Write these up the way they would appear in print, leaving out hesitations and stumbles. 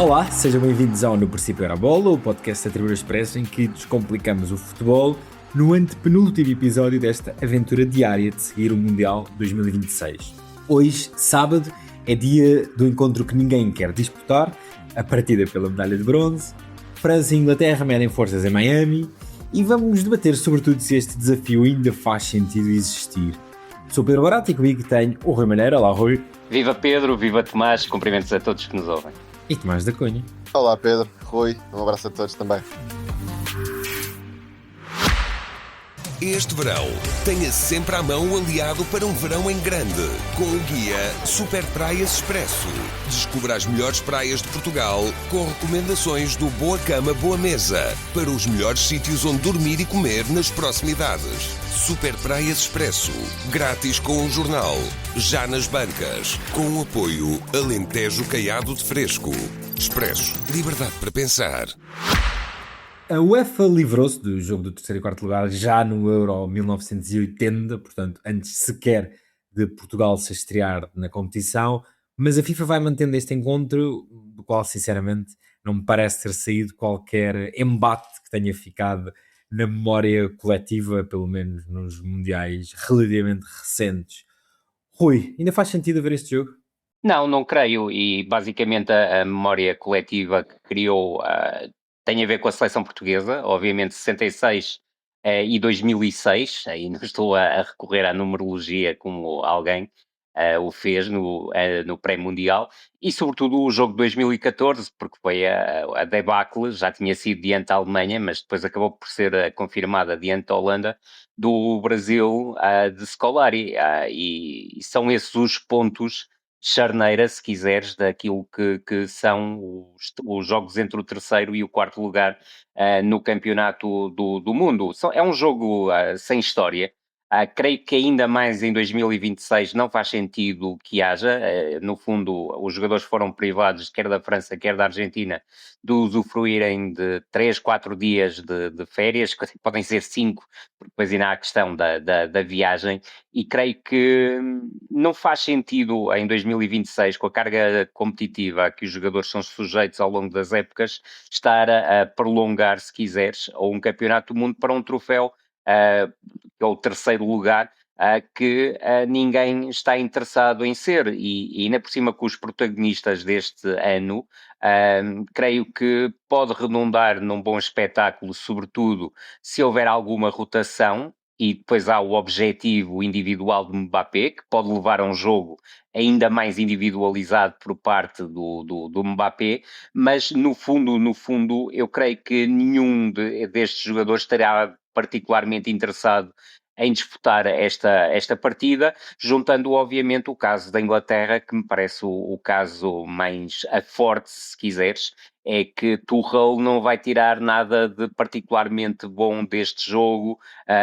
Olá, sejam bem-vindos ao No Princípio Era a Bola, o podcast da Tribuna Expresso em que descomplicamos o futebol no antepenúltimo episódio desta aventura diária de seguir o Mundial 2026. Hoje, sábado, é dia do encontro que ninguém quer disputar, a partida pela medalha de bronze. França e Inglaterra medem forças em Miami e vamos debater sobretudo se este desafio ainda faz sentido existir. Sou Pedro Barato e comigo tenho o Rui Malheiro. Olá, Rui. Viva Pedro, viva Tomás, cumprimentos a todos que nos ouvem. E Tomás da Cunha. Olá Pedro, Rui, um abraço a todos também. Este verão, tenha sempre à mão o aliado para um verão em grande, com o guia Super Praias Expresso. Descubra as melhores praias de Portugal, com recomendações do Boa Cama Boa Mesa, para os melhores sítios onde dormir e comer nas proximidades. Super Praias Expresso, grátis com o jornal, já nas bancas, com o apoio Alentejo Caiado de Fresco. Expresso, liberdade para pensar. A UEFA livrou-se do jogo do terceiro e quarto lugar já no Euro 1980, portanto, antes sequer de Portugal se estrear na competição, mas a FIFA vai mantendo este encontro, do qual, sinceramente, não me parece ter saído qualquer embate que tenha ficado na memória coletiva, pelo menos nos mundiais relativamente recentes. Rui, ainda faz sentido ver este jogo? Não creio, e basicamente a memória coletiva que criou tem a ver com a seleção portuguesa, obviamente 66 e 2006, aí não estou a recorrer à numerologia como alguém o fez no pré-mundial, e sobretudo o jogo de 2014, porque foi a debacle, já tinha sido diante da Alemanha, mas depois acabou por ser confirmada diante da Holanda, do Brasil de Scolari, e são esses os pontos charneira, se quiseres, daquilo que são os jogos entre o terceiro e o quarto lugar no campeonato do mundo. É um jogo sem história. Creio que ainda mais em 2026 não faz sentido que haja. No fundo, os jogadores foram privados, quer da França, quer da Argentina, de usufruírem de 3, 4 dias de férias, que podem ser 5, porque depois ainda há a questão da viagem, e creio que não faz sentido em 2026, com a carga competitiva que os jogadores são sujeitos ao longo das épocas, estar a prolongar, se quiseres, ou um campeonato do mundo para um troféu que é o terceiro lugar, que ninguém está interessado em ser, e ainda por cima com os protagonistas deste ano, creio que pode redundar num bom espetáculo, sobretudo se houver alguma rotação, e depois há o objetivo individual de Mbappé, que pode levar a um jogo ainda mais individualizado por parte do Mbappé, mas no fundo, eu creio que nenhum destes jogadores estará particularmente interessado em disputar esta partida, juntando obviamente o caso da Inglaterra, que me parece o caso mais forte, se quiseres, é que Tuchel não vai tirar nada de particularmente bom deste jogo,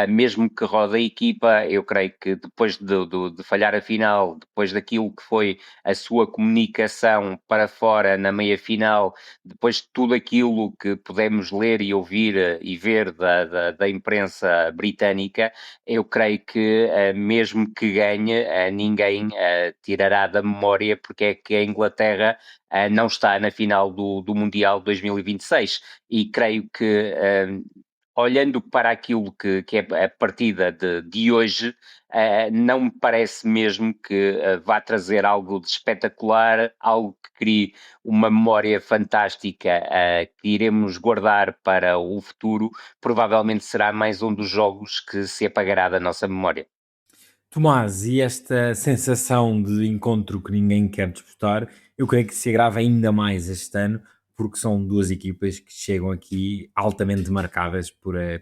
mesmo que rode a equipa. Eu creio que depois de falhar a final, depois daquilo que foi a sua comunicação para fora na meia-final, depois de tudo aquilo que pudemos ler e ouvir e ver da imprensa britânica, eu creio que mesmo que ganhe, ninguém tirará da memória porque é que a Inglaterra não está na final do Mundial 2026, e creio que olhando para aquilo que é a partida de hoje, não me parece mesmo que vá trazer algo de espetacular, algo que crie uma memória fantástica que iremos guardar para o futuro. Provavelmente será mais um dos jogos que se apagará da nossa memória. Tomás, e esta sensação de encontro que ninguém quer disputar, eu creio que se agrava ainda mais este ano, porque são duas equipas que chegam aqui altamente marcadas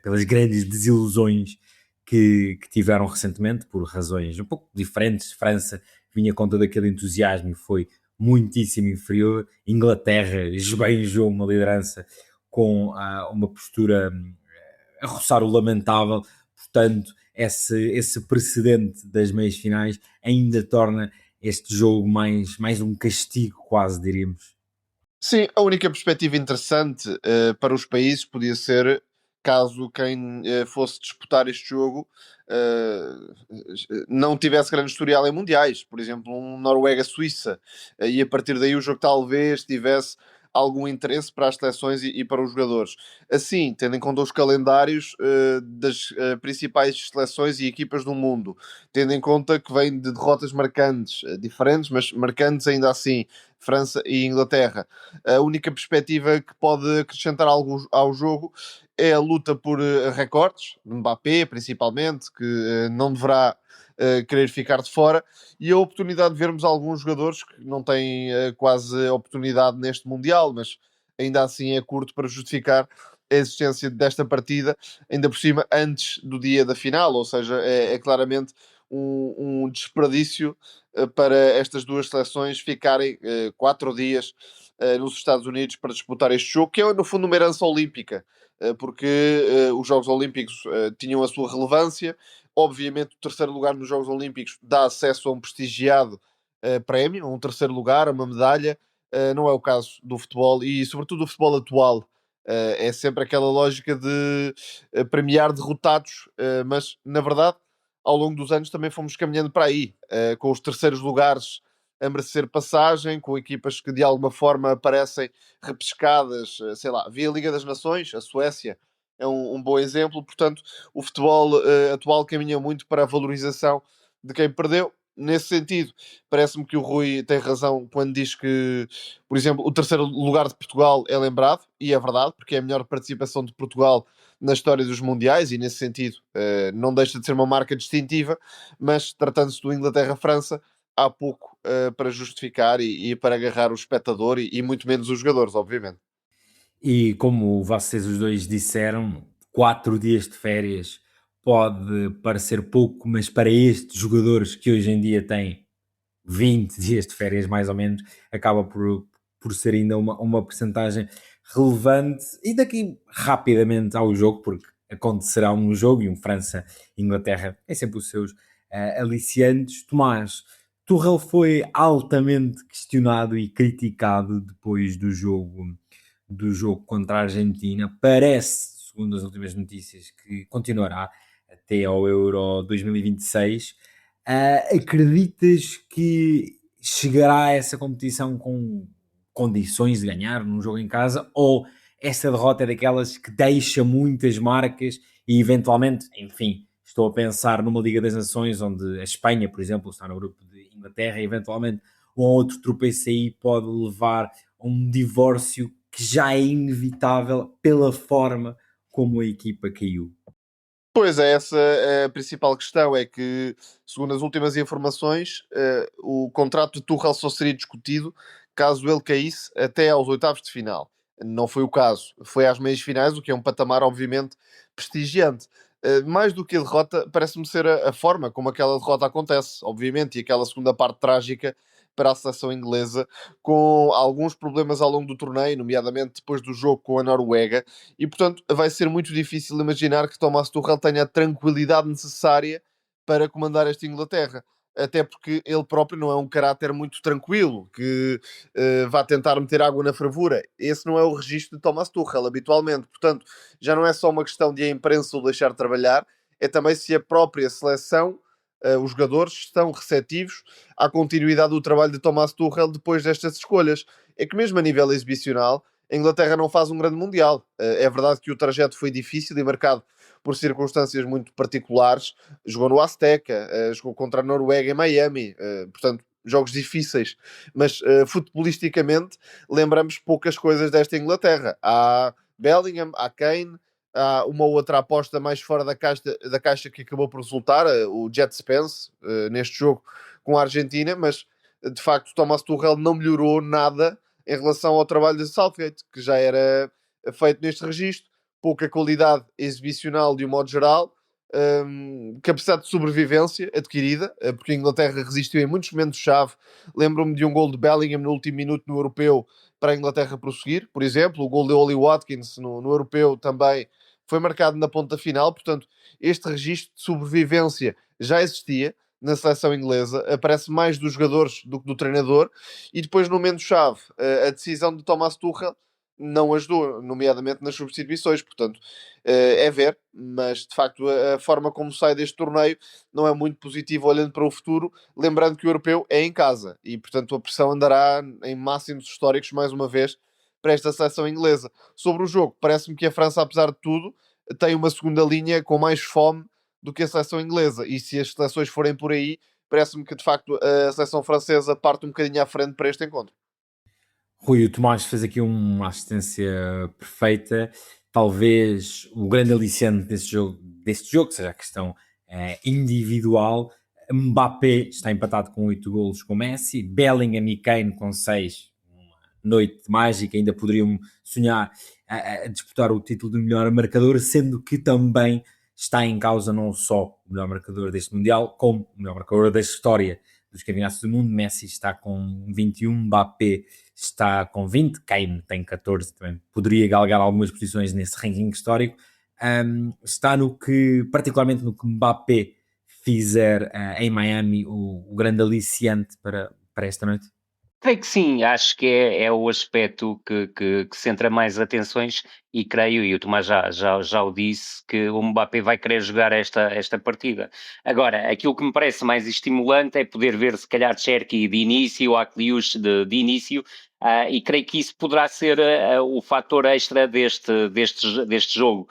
pelas grandes desilusões que tiveram recentemente, por razões um pouco diferentes. França vinha com todo aquele entusiasmo e foi muitíssimo inferior. Inglaterra esbanjou uma liderança com uma postura a roçar o lamentável, portanto esse precedente das meias finais ainda torna este jogo mais um castigo, quase diríamos. Sim, a única perspectiva interessante para os países podia ser caso quem fosse disputar este jogo não tivesse grande historial em mundiais, por exemplo, um Noruega-Suíça, e a partir daí o jogo talvez tivesse algum interesse para as seleções e para os jogadores. Assim, tendo em conta os calendários das principais seleções e equipas do mundo, tendo em conta que vem de derrotas marcantes, diferentes, mas marcantes ainda assim, França e Inglaterra, a única perspectiva que pode acrescentar algo ao jogo é a luta por recordes, de Mbappé principalmente, que não deverá querer ficar de fora, e a oportunidade de vermos alguns jogadores que não têm quase oportunidade neste Mundial, mas ainda assim é curto para justificar a existência desta partida, ainda por cima antes do dia da final, ou seja, é claramente um desperdício para estas duas seleções ficarem 4 dias nos Estados Unidos para disputar este jogo, que é no fundo uma herança olímpica, porque os Jogos Olímpicos tinham a sua relevância. Obviamente, o terceiro lugar nos Jogos Olímpicos dá acesso a um prestigiado prémio, a um terceiro lugar, a uma medalha. Não é o caso do futebol e, sobretudo, do futebol atual. É sempre aquela lógica de premiar derrotados, mas na verdade, ao longo dos anos, também fomos caminhando para aí, com os terceiros lugares a merecer passagem, com equipas que de alguma forma aparecem repescadas, sei lá, via Liga das Nações, a Suécia é um bom exemplo. Portanto, o futebol atual caminha muito para a valorização de quem perdeu. Nesse sentido, parece-me que o Rui tem razão quando diz que, por exemplo, o terceiro lugar de Portugal é lembrado, e é verdade, porque é a melhor participação de Portugal na história dos Mundiais, e nesse sentido não deixa de ser uma marca distintiva, mas tratando-se do Inglaterra-França, há pouco para justificar e para agarrar o espectador e muito menos os jogadores, obviamente. E como vocês os dois disseram, 4 dias de férias pode parecer pouco, mas para estes jogadores que hoje em dia têm 20 dias de férias, mais ou menos, acaba por ser ainda uma percentagem relevante. E daqui rapidamente ao jogo, porque acontecerá um jogo e um França-Inglaterra é sempre os seus aliciantes. Tomás, Tuchel foi altamente questionado e criticado depois do jogo contra a Argentina. Parece, segundo as últimas notícias, que continuará até ao Euro 2026. Acreditas que chegará a essa competição com condições de ganhar num jogo em casa, ou essa derrota é daquelas que deixa muitas marcas e eventualmente, enfim, estou a pensar numa Liga das Nações onde a Espanha, por exemplo, está no grupo de Inglaterra e eventualmente um outro tropeço aí pode levar a um divórcio que já é inevitável pela forma como a equipa caiu? Pois é, essa é a principal questão, é que, segundo as últimas informações, o contrato de Tuchel só seria discutido caso ele caísse até aos oitavos de final. Não foi o caso. Foi às meias finais, o que é um patamar, obviamente, prestigiante. Mais do que a derrota, parece-me ser a forma como aquela derrota acontece, obviamente, e aquela segunda parte trágica para a seleção inglesa, com alguns problemas ao longo do torneio, nomeadamente depois do jogo com a Noruega, e portanto vai ser muito difícil imaginar que Thomas Tuchel tenha a tranquilidade necessária para comandar esta Inglaterra. Até porque ele próprio não é um caráter muito tranquilo, que vá tentar meter água na fervura. Esse não é o registro de Thomas Tuchel, habitualmente. Portanto, já não é só uma questão de a imprensa o deixar trabalhar, é também se a própria seleção, os jogadores, estão receptivos à continuidade do trabalho de Thomas Tuchel depois destas escolhas. É que mesmo a nível exibicional, a Inglaterra não faz um grande Mundial. É verdade que o trajeto foi difícil e marcado por circunstâncias muito particulares. Jogou no Azteca, jogou contra a Noruega em Miami, portanto, jogos difíceis. Mas futebolisticamente, lembramos poucas coisas desta Inglaterra. Há Bellingham, há Kane, há uma outra aposta mais fora da caixa que acabou por resultar, o Jet Spence, neste jogo com a Argentina, mas de facto Thomas Tuchel não melhorou nada em relação ao trabalho de Southgate, que já era feito neste registro. Pouca qualidade exibicional de um modo geral, capacidade de sobrevivência adquirida, porque a Inglaterra resistiu em muitos momentos-chave. Lembro-me de um gol de Bellingham no último minuto no Europeu para a Inglaterra prosseguir, por exemplo. O gol de Oli Watkins no Europeu também foi marcado na ponta final. Portanto, este registro de sobrevivência já existia na seleção inglesa, aparece mais dos jogadores do que do treinador, e depois no momento-chave a decisão de Thomas Tuchel não ajudou, nomeadamente nas substituições. Portanto, é ver, mas de facto a forma como sai deste torneio não é muito positiva olhando para o futuro, lembrando que o europeu é em casa e portanto a pressão andará em máximos históricos mais uma vez para esta seleção inglesa. Sobre o jogo, parece-me que a França, apesar de tudo, tem uma segunda linha com mais fome do que a seleção inglesa, e se as seleções forem por aí, parece-me que de facto a seleção francesa parte um bocadinho à frente para este encontro. Rui, o Tomás fez aqui uma assistência perfeita. Talvez o grande aliciante deste jogo seja a questão individual. Mbappé está empatado com 8 golos com Messi, Bellingham e Kane com 6. Uma noite mágica, ainda poderiam sonhar a disputar o título de melhor marcador, sendo que também está em causa não só o melhor marcador deste Mundial, como o melhor marcador da história dos campeonatos do mundo. Messi está com 21, Mbappé está com 20, Kane tem 14, também poderia galgar algumas posições nesse ranking histórico. Está particularmente no que Mbappé fizer em Miami, o grande aliciante para esta noite? Creio que sim, acho que é o aspecto que centra mais atenções e creio, e o Tomás já o disse, que o Mbappé vai querer jogar esta partida. Agora, aquilo que me parece mais estimulante é poder ver se calhar Cherki de início, Akliush de início, e creio que isso poderá ser o fator extra deste jogo.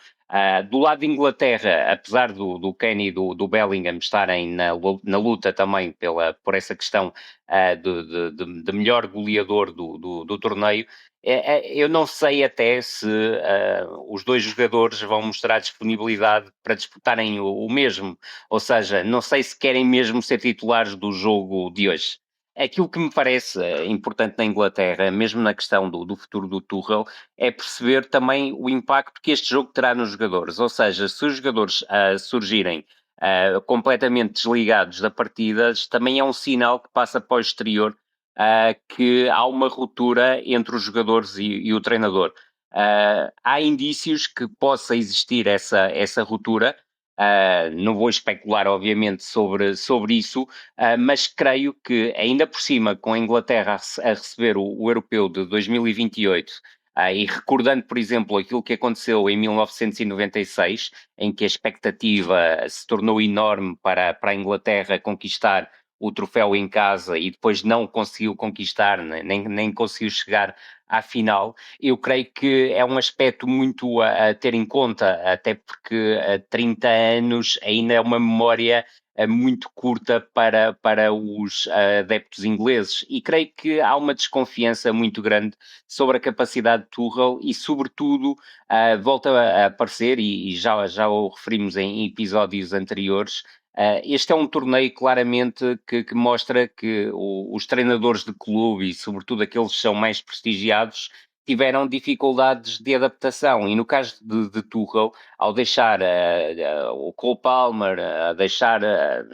Do lado de Inglaterra, apesar do Kane e do Bellingham estarem na luta também por essa questão de melhor goleador do torneio, eu não sei até se os dois jogadores vão mostrar disponibilidade para disputarem o mesmo, ou seja, não sei se querem mesmo ser titulares do jogo de hoje. Aquilo que me parece importante na Inglaterra, mesmo na questão do futuro do Tuchel, é perceber também o impacto que este jogo terá nos jogadores. Ou seja, se os jogadores surgirem completamente desligados da partida, também é um sinal que passa para o exterior que há uma ruptura entre os jogadores e o treinador. Há indícios que possa existir essa ruptura. Não vou especular, obviamente, sobre isso, mas creio que, ainda por cima, com a Inglaterra a receber o Europeu de 2028, e recordando, por exemplo, aquilo que aconteceu em 1996, em que a expectativa se tornou enorme para a Inglaterra conquistar o troféu em casa e depois não conseguiu conquistar, nem conseguiu chegar à final, eu creio que é um aspecto muito a ter em conta, até porque 30 anos ainda é uma memória muito curta para os adeptos ingleses, e creio que há uma desconfiança muito grande sobre a capacidade de Tuchel e, sobretudo, volta a aparecer, e já o referimos em episódios anteriores. Este é um torneio claramente que mostra que os treinadores de clube, e sobretudo aqueles que são mais prestigiados, tiveram dificuldades de adaptação, e no caso de Tuchel, ao deixar o Cole Palmer, a deixar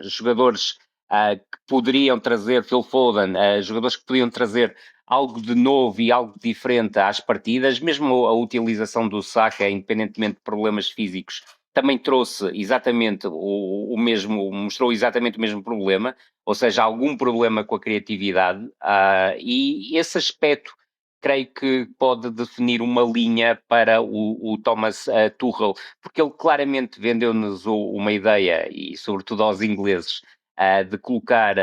jogadores que poderiam trazer, Phil Foden, jogadores que podiam trazer algo de novo e algo diferente às partidas, mesmo a utilização do Saka, independentemente de problemas físicos, também trouxe exatamente o mesmo, mostrou exatamente o mesmo problema, ou seja, algum problema com a criatividade, e esse aspecto creio que pode definir uma linha para o Thomas Tuchel, porque ele claramente vendeu-nos uma ideia, e sobretudo aos ingleses, de colocar,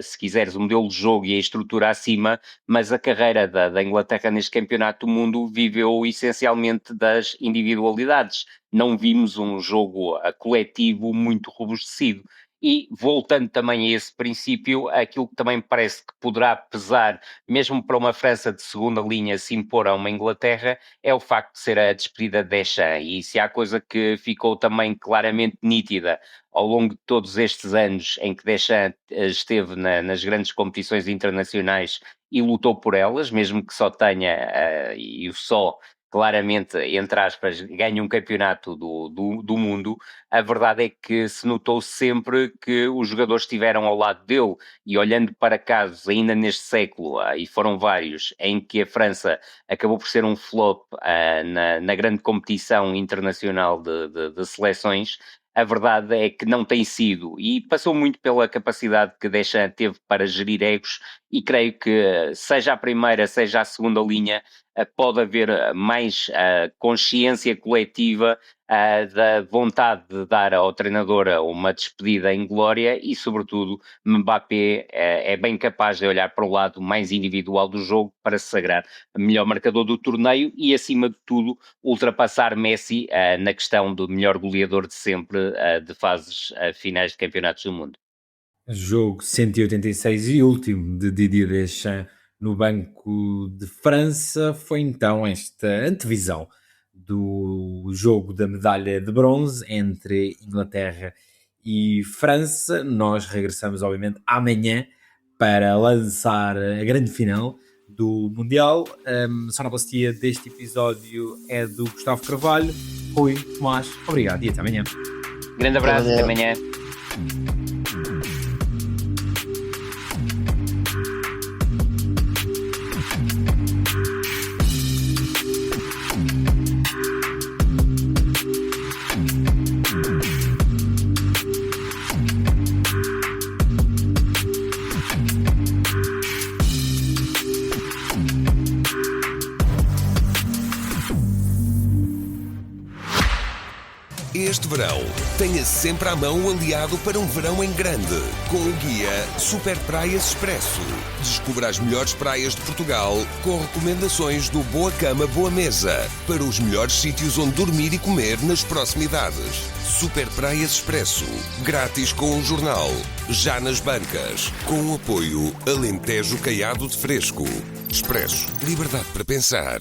se quiseres, o modelo de jogo e a estrutura acima, mas a carreira da Inglaterra neste campeonato do mundo viveu essencialmente das individualidades. Não vimos um jogo coletivo muito robustecido. E, voltando também a esse princípio, aquilo que também parece que poderá pesar, mesmo para uma França de segunda linha se impor a uma Inglaterra, é o facto de ser a despedida de Deschamps. E se há coisa que ficou também claramente nítida ao longo de todos estes anos em que Deschamps esteve nas grandes competições internacionais e lutou por elas, mesmo que só tenha, e o só, claramente, entre aspas, ganha um campeonato do mundo, a verdade é que se notou sempre que os jogadores estiveram ao lado dele, e olhando para casos ainda neste século, e foram vários, em que a França acabou por ser um flop na grande competição internacional de seleções, a verdade é que não tem sido, e passou muito pela capacidade que Deschamps teve para gerir egos, e creio que seja a primeira, seja a segunda linha, pode haver mais consciência coletiva da vontade de dar ao treinador uma despedida em glória e, sobretudo, Mbappé é bem capaz de olhar para o lado mais individual do jogo para se sagrar melhor marcador do torneio e, acima de tudo, ultrapassar Messi na questão do melhor goleador de sempre de fases finais de campeonatos do mundo. Jogo 186 e último de Didier Deschamps no Banco de França foi então esta antevisão do jogo da medalha de bronze entre Inglaterra e França. Nós regressamos, obviamente, amanhã para lançar a grande final do Mundial. A sonoplastia deste episódio é do Gustavo Carvalho. Rui, Tomás, obrigado e até amanhã. Grande abraço, até amanhã. Este verão, tenha sempre à mão o aliado para um verão em grande, com o guia Super Praias Expresso. Descubra as melhores praias de Portugal, com recomendações do Boa Cama, Boa Mesa, para os melhores sítios onde dormir e comer nas proximidades. Super Praias Expresso, grátis com o jornal, já nas bancas, com o apoio Alentejo Caiado de Fresco. Expresso, liberdade para pensar.